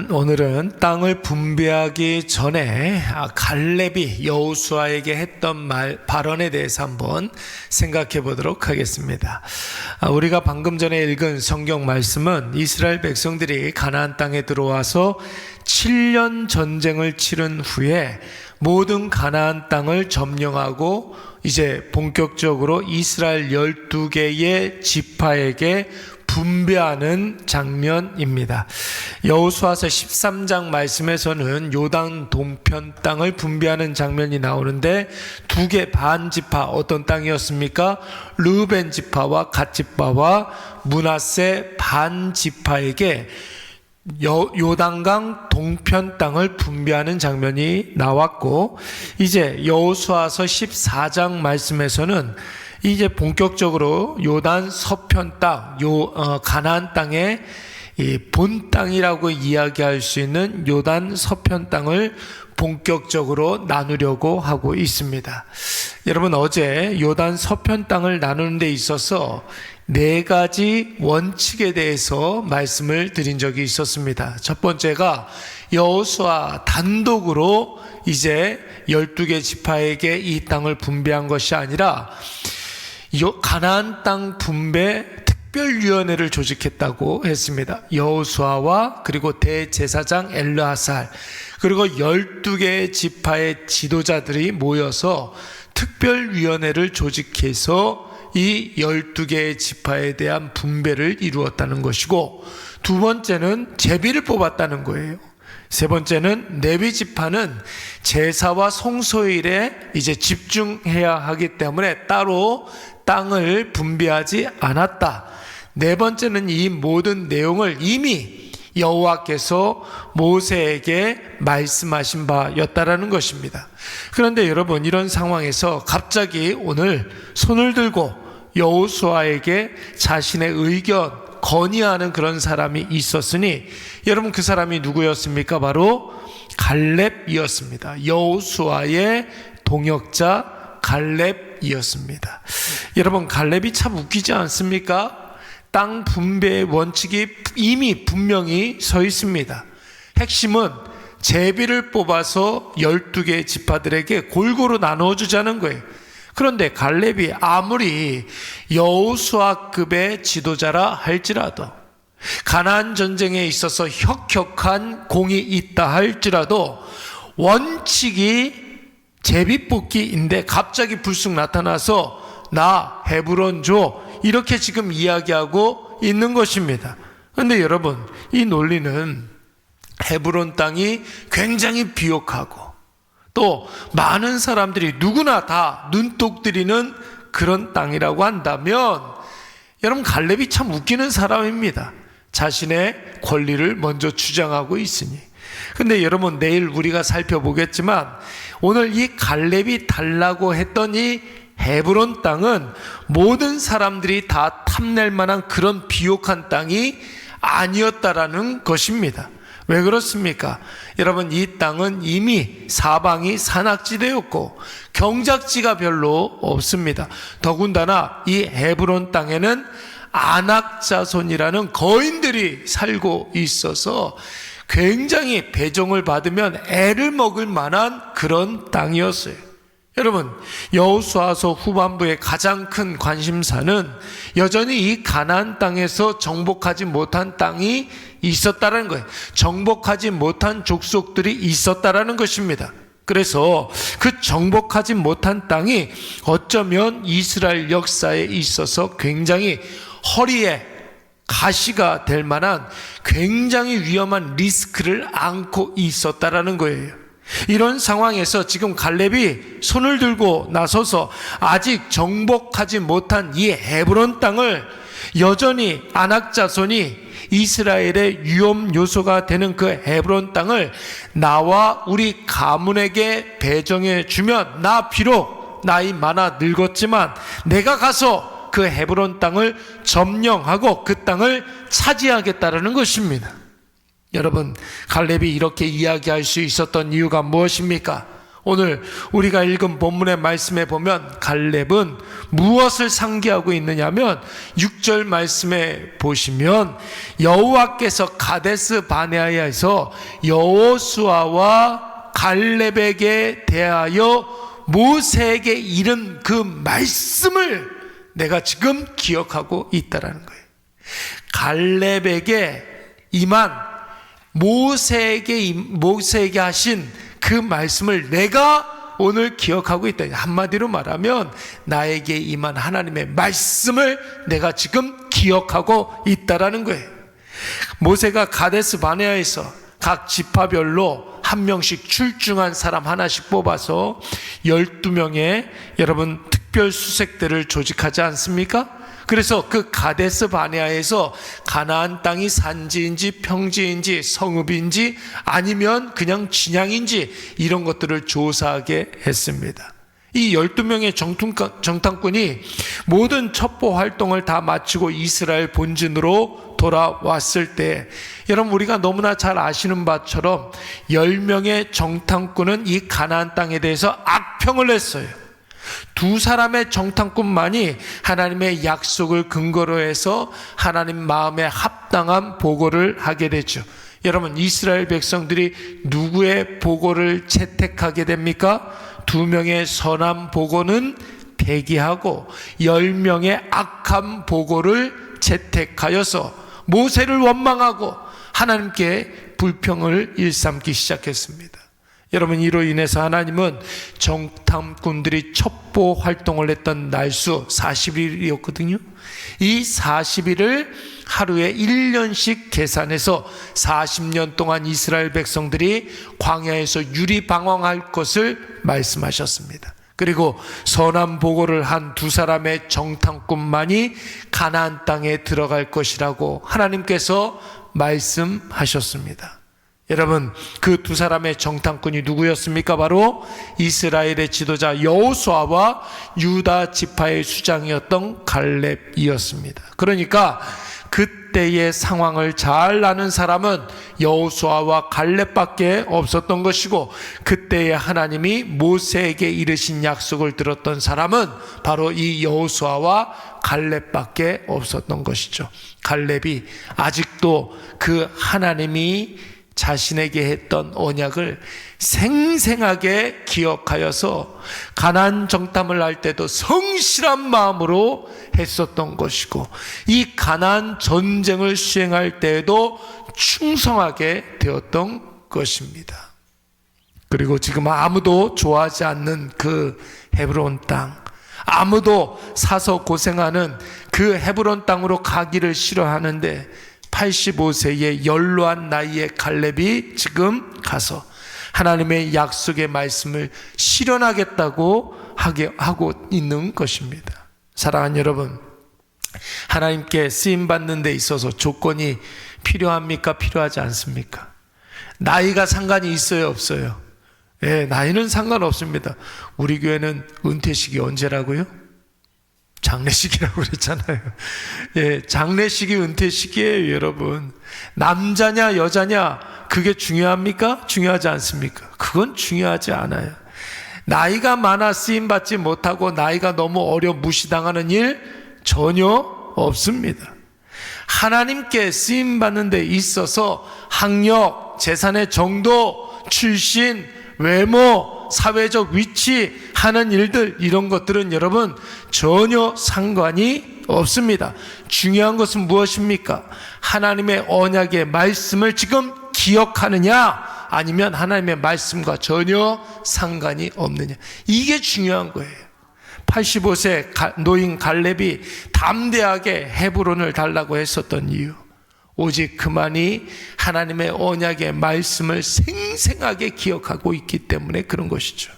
오늘은 땅을 분배하기 전에 갈렙이 여호수아에게 했던 발언에 대해서 한번 생각해 보도록 하겠습니다. 우리가 방금 전에 읽은 성경 말씀은 이스라엘 백성들이 가나안 땅에 들어와서 7년 전쟁을 치른 후에 모든 가나안 땅을 점령하고 이제 본격적으로 이스라엘 12개의 지파에게 분배하는 장면입니다. 여호수아서 13장 말씀에서는 요단 동편 땅을 분배하는 장면이 나오는데 두 개 반 지파, 어떤 땅이었습니까? 르우벤 지파와 갓 지파와 므낫세 반 지파에게 요단강 동편 땅을 분배하는 장면이 나왔고, 이제 여호수아서 14장 말씀에서는 이제 본격적으로 요단 서편 땅, 가나안 땅의 본 땅이라고 이야기할 수 있는 요단 서편 땅을 본격적으로 나누려고 하고 있습니다. 여러분, 어제 요단 서편 땅을 나누는 데 있어서 4가지 원칙에 대해서 말씀을 드린 적이 있었습니다. 첫 번째가 여호수아 단독으로 이제 12개 지파에게 이 땅을 분배한 것이 아니라 가나안 땅 분배 특별위원회를 조직했다고 했습니다. 여호수아와 그리고 대제사장 엘르아살 그리고 12개의 지파의 지도자들이 모여서 특별위원회를 조직해서 이 12개의 지파에 대한 분배를 이루었다는 것이고, 두 번째는 제비를 뽑았다는 거예요. 세 번째는 레위 지파는 제사와 성소일에 이제 집중해야 하기 때문에 따로 땅을 분배하지 않았다. 네 번째는 이 모든 내용을 이미 여호와께서 모세에게 말씀하신 바였다라는 것입니다. 그런데 여러분, 이런 상황에서 갑자기 오늘 손을 들고 여호수아에게 자신의 의견 건의하는 그런 사람이 있었으니, 여러분, 그 사람이 누구였습니까? 바로 갈렙이었습니다. 여호수아의 동역자 갈렙이었습니다. 여러분, 갈렙이 참 웃기지 않습니까? 땅 분배의 원칙이 이미 분명히 서 있습니다. 핵심은 제비를 뽑아서 12개의 지파들에게 골고루 나눠주자는 거예요. 그런데 갈렙이 아무리 여호수아급의 지도자라 할지라도, 가나안 전쟁에 있어서 혁혁한 공이 있다 할지라도, 원칙이 제비뽑기인데 갑자기 불쑥 나타나서 나 헤브론 줘, 이렇게 지금 이야기하고 있는 것입니다. 그런데 여러분, 이 논리는 헤브론 땅이 굉장히 비옥하고 또 많은 사람들이 누구나 다 눈독 들이는 그런 땅이라고 한다면, 여러분, 갈렙이 참 웃기는 사람입니다. 자신의 권리를 먼저 주장하고 있으니. 근데 여러분, 내일 우리가 살펴보겠지만 오늘 이 갈렙이 달라고 했던 이 헤브론 땅은 모든 사람들이 다 탐낼 만한 그런 비옥한 땅이 아니었다라는 것입니다. 왜 그렇습니까? 여러분, 이 땅은 이미 사방이 산악지대였고 경작지가 별로 없습니다. 더군다나 이 헤브론 땅에는 아낙 자손이라는 거인들이 살고 있어서 굉장히 배종을 받으면 애를 먹을 만한 그런 땅이었어요. 여러분, 여호수아서 후반부의 가장 큰 관심사는 여전히 이 가나안 땅에서 정복하지 못한 땅이 있었다는 거예요. 정복하지 못한 족속들이 있었다는 것입니다. 그래서 그 정복하지 못한 땅이 어쩌면 이스라엘 역사에 있어서 굉장히 허리에 가시가 될 만한 굉장히 위험한 리스크를 안고 있었다라는 거예요. 이런 상황에서 지금 갈렙이 손을 들고 나서서 아직 정복하지 못한 이 헤브론 땅을, 여전히 아낙 자손이 이스라엘의 위험 요소가 되는 그 헤브론 땅을 나와 우리 가문에게 배정해 주면, 나 비록 나이 많아 늙었지만 내가 가서 그 헤브론 땅을 점령하고 그 땅을 차지하겠다라는 것입니다. 여러분, 갈렙이 이렇게 이야기할 수 있었던 이유가 무엇입니까? 오늘 우리가 읽은 본문의 말씀에 보면 갈렙은 무엇을 상기하고 있느냐면 6절 말씀에 보시면 여호와께서 가데스 바네아에서 여호수아와 갈렙에게 대하여 모세에게 이른 그 말씀을 내가 지금 기억하고 있다라는 거예요. 갈렙에게 임한 모세에게 하신 그 말씀을 내가 오늘 기억하고 있다. 한마디로 말하면 나에게 임한 하나님의 말씀을 내가 지금 기억하고 있다라는 거예요. 모세가 가데스 바네아에서 각 지파별로 한 명씩 출중한 사람 하나씩 뽑아서 12명의 여러분 특별 수색대를 조직하지 않습니까? 그래서 그 가데스 바네아에서 가나안 땅이 산지인지 평지인지 성읍인지 아니면 그냥 진양인지 이런 것들을 조사하게 했습니다. 이 12명의 정탐꾼이 모든 첩보 활동을 다 마치고 이스라엘 본진으로 돌아왔을 때 여러분 우리가 너무나 잘 아시는 바처럼 10명의 정탐꾼은 이 가나안 땅에 대해서 악평을 냈어요. 두 사람의 정탐꾼만이 하나님의 약속을 근거로 해서 하나님 마음에 합당한 보고를 하게 되죠. 여러분 이스라엘 백성들이 누구의 보고를 채택하게 됩니까? 2명의 선한 보고는 폐기하고 10명의 악한 보고를 채택하여서 모세를 원망하고 하나님께 불평을 일삼기 시작했습니다. 여러분 이로 인해서 하나님은 정탐꾼들이 첩보 활동을 했던 날수 40일이었거든요. 이 40일을 하루에 1년씩 계산해서 40년 동안 이스라엘 백성들이 광야에서 유리방황할 것을 말씀하셨습니다. 그리고 선한 보고를 한 두 사람의 정탐꾼만이 가나안 땅에 들어갈 것이라고 하나님께서 말씀하셨습니다. 여러분 그 두 사람의 정탐꾼이 누구였습니까? 바로 이스라엘의 지도자 여호수아와 유다 지파의 수장이었던 갈렙이었습니다. 그러니까 그때의 상황을 잘 아는 사람은 여호수아와 갈렙밖에 없었던 것이고 그때의 하나님이 모세에게 이르신 약속을 들었던 사람은 바로 이 여호수아와 갈렙밖에 없었던 것이죠. 갈렙이 아직도 그 하나님이 자신에게 했던 언약을 생생하게 기억하여서 가나안 정탐을 할 때도 성실한 마음으로 했었던 것이고 이 가나안 전쟁을 수행할 때에도 충성하게 되었던 것입니다. 그리고 지금 아무도 좋아하지 않는 그 헤브론 땅, 아무도 사서 고생하는 그 헤브론 땅으로 가기를 싫어하는데 85세의 연로한 나이의 갈렙이 지금 가서 하나님의 약속의 말씀을 실현하겠다고 하고 있는 것입니다. 사랑하는 여러분, 하나님께 쓰임받는 데 있어서 조건이 필요합니까? 필요하지 않습니까? 나이가 상관이 있어요? 없어요? 예, 나이는 상관없습니다. 우리 교회는 은퇴식이 언제라고요? 장례식이라고 그랬잖아요. 예, 장례식이 은퇴식이에요, 여러분. 남자냐, 여자냐, 그게 중요합니까? 중요하지 않습니까? 그건 중요하지 않아요. 나이가 많아 쓰임받지 못하고 나이가 너무 어려 무시당하는 일 전혀 없습니다. 하나님께 쓰임받는 데 있어서 학력, 재산의 정도, 출신, 외모, 사회적 위치 하는 일들 이런 것들은 여러분 전혀 상관이 없습니다. 중요한 것은 무엇입니까? 하나님의 언약의 말씀을 지금 기억하느냐 아니면 하나님의 말씀과 전혀 상관이 없느냐, 이게 중요한 거예요. 85세 노인 갈렙이 담대하게 헤브론을 달라고 했었던 이유, 오직 그만이 하나님의 언약의 말씀을 생생하게 기억하고 있기 때문에 그런 것이죠.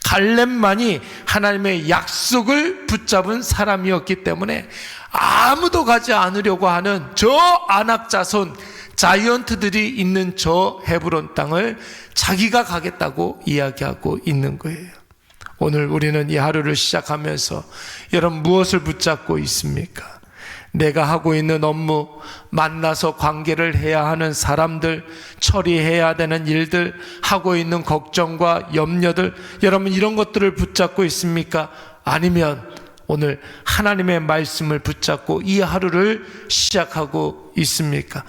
갈렙만이 하나님의 약속을 붙잡은 사람이었기 때문에 아무도 가지 않으려고 하는 저 아낙 자손 자이언트들이 있는 저 헤브론 땅을 자기가 가겠다고 이야기하고 있는 거예요. 오늘 우리는 이 하루를 시작하면서 여러분 무엇을 붙잡고 있습니까? 내가 하고 있는 업무, 만나서 관계를 해야 하는 사람들, 처리해야 되는 일들, 하고 있는 걱정과 염려들, 여러분 이런 것들을 붙잡고 있습니까? 아니면 오늘 하나님의 말씀을 붙잡고 이 하루를 시작하고 있습니까?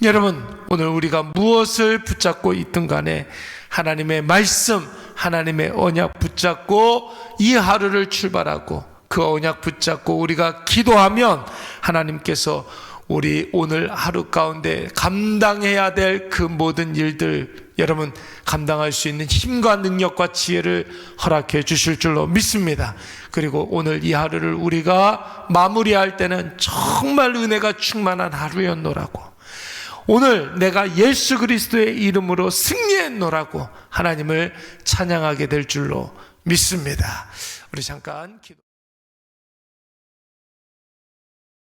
여러분, 오늘 우리가 무엇을 붙잡고 있든 간에 하나님의 말씀, 하나님의 언약 붙잡고 이 하루를 출발하고 그 언약 붙잡고 우리가 기도하면 하나님께서 우리 오늘 하루 가운데 감당해야 될 그 모든 일들, 여러분 감당할 수 있는 힘과 능력과 지혜를 허락해 주실 줄로 믿습니다. 그리고 오늘 이 하루를 우리가 마무리할 때는 정말 은혜가 충만한 하루였노라고, 오늘 내가 예수 그리스도의 이름으로 승리했노라고 하나님을 찬양하게 될 줄로 믿습니다. 우리 잠깐 기도.